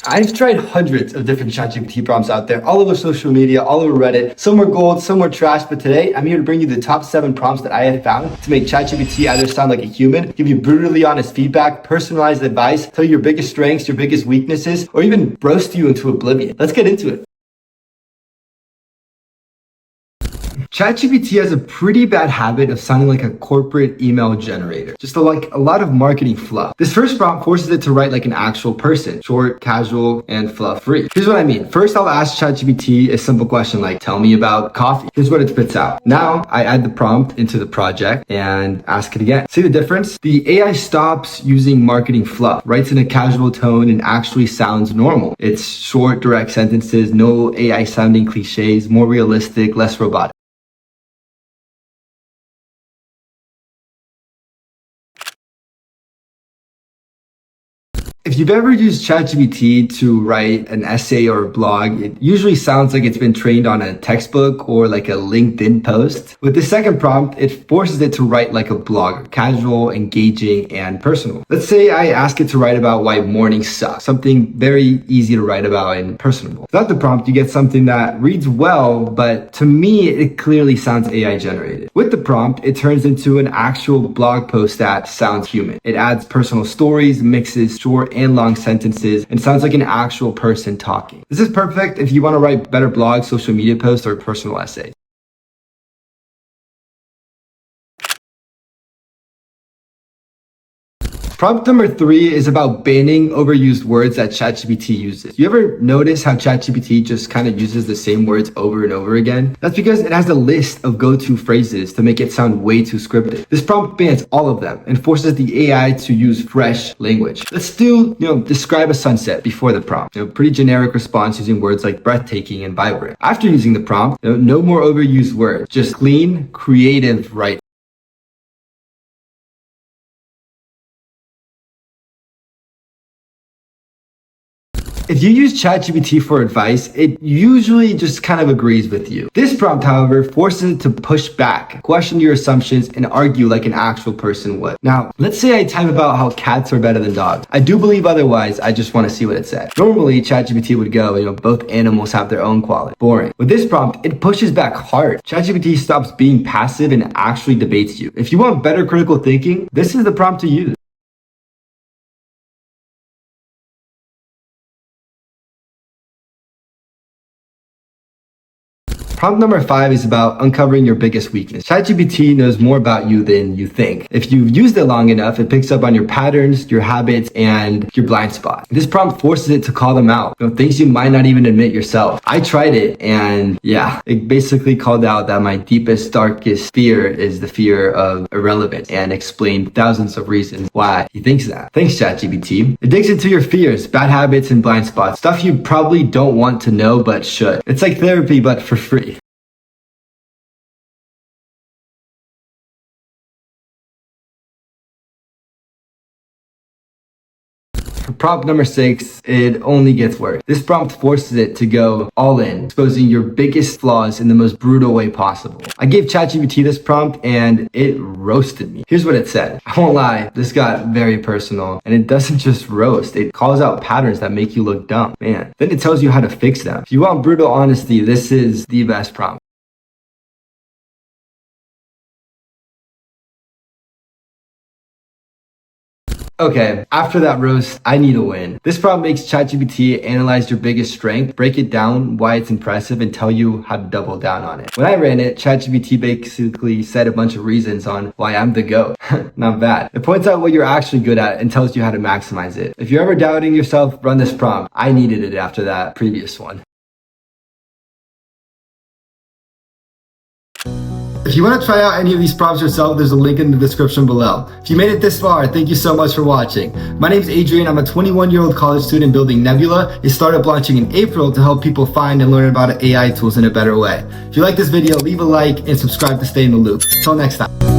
I've tried hundreds of different ChatGPT prompts out there, all over social media, all over Reddit. Some were gold, some were trash, but today I'm here to bring you the top 7 prompts that I have found to make ChatGPT either sound like a human, give you brutally honest feedback, personalized advice, tell you your biggest strengths, your biggest weaknesses, or even roast you into oblivion. Let's get into it. ChatGPT has a pretty bad habit of sounding like a corporate email generator, just like a lot of marketing fluff. This first prompt forces it to write like an actual person, short, casual, and fluff-free. Here's what I mean. First, I'll ask ChatGPT a simple question like, tell me about coffee. Here's what it spits out. Now, I add the prompt into the project and ask it again. See the difference? The AI stops using marketing fluff, writes in a casual tone, and actually sounds normal. It's short, direct sentences, no AI sounding cliches, more realistic, less robotic. If you've ever used ChatGPT to write an essay or a blog, it usually sounds like it's been trained on a textbook or like a LinkedIn post. With the second prompt, it forces it to write like a blogger, casual, engaging, and personal. Let's say I ask it to write about why mornings suck, something very easy to write about and personable. Without the prompt, you get something that reads well, but to me, it clearly sounds AI generated. With the prompt, it turns into an actual blog post that sounds human. It adds personal stories, mixes short and long sentences, and sounds like an actual person talking. This is perfect if you want to write better blogs, social media posts, or personal essays. Prompt number 3 is about banning overused words that ChatGPT uses. You ever notice how ChatGPT just kind of uses the same words over and over again? That's because it has a list of go-to phrases to make it sound way too scripted. This prompt bans all of them and forces the AI to use fresh language. Let's do, describe a sunset before the prompt. Pretty generic response using words like breathtaking and vibrant. After using the prompt, no more overused words, just clean, creative writing. If you use ChatGPT for advice, it usually just kind of agrees with you. This prompt, however, forces it to push back, question your assumptions, and argue like an actual person would. Now, let's say I type about how cats are better than dogs. I do believe otherwise, I just want to see what it said. Normally, ChatGPT would go, both animals have their own quality. Boring. With this prompt, it pushes back hard. ChatGPT stops being passive and actually debates you. If you want better critical thinking, this is the prompt to use. Prompt number 5 is about uncovering your biggest weakness. ChatGPT knows more about you than you think. If you've used it long enough, it picks up on your patterns, your habits, and your blind spot. This prompt forces it to call them out, things you might not even admit yourself. I tried it, and it basically called out that my deepest, darkest fear is the fear of irrelevance, and explained thousands of reasons why he thinks that. Thanks, ChatGPT. It digs into your fears, bad habits, and blind spots, stuff you probably don't want to know but should. It's like therapy, but for free. For prompt number 6, it only gets worse. This prompt forces it to go all in, exposing your biggest flaws in the most brutal way possible. I gave ChatGPT this prompt and it roasted me. Here's what it said. I won't lie, this got very personal, and it doesn't just roast, it calls out patterns that make you look dumb. Man. Then it tells you how to fix them. If you want brutal honesty, this is the best prompt. Okay, after that roast, I need a win. This prompt makes ChatGPT analyze your biggest strength, break it down, why it's impressive, and tell you how to double down on it. When I ran it, ChatGPT basically said a bunch of reasons on why I'm the GOAT. Not bad. It points out what you're actually good at and tells you how to maximize it. If you're ever doubting yourself, run this prompt. I needed it after that previous one. If you want to try out any of these prompts yourself, there's a link in the description below. If you made it this far, thank you so much for watching. My name is Adrian. I'm a 21-year-old college student building Nebula, a startup launching in April to help people find and learn about AI tools in a better way. If you like this video, leave a like and subscribe to stay in the loop. Until next time.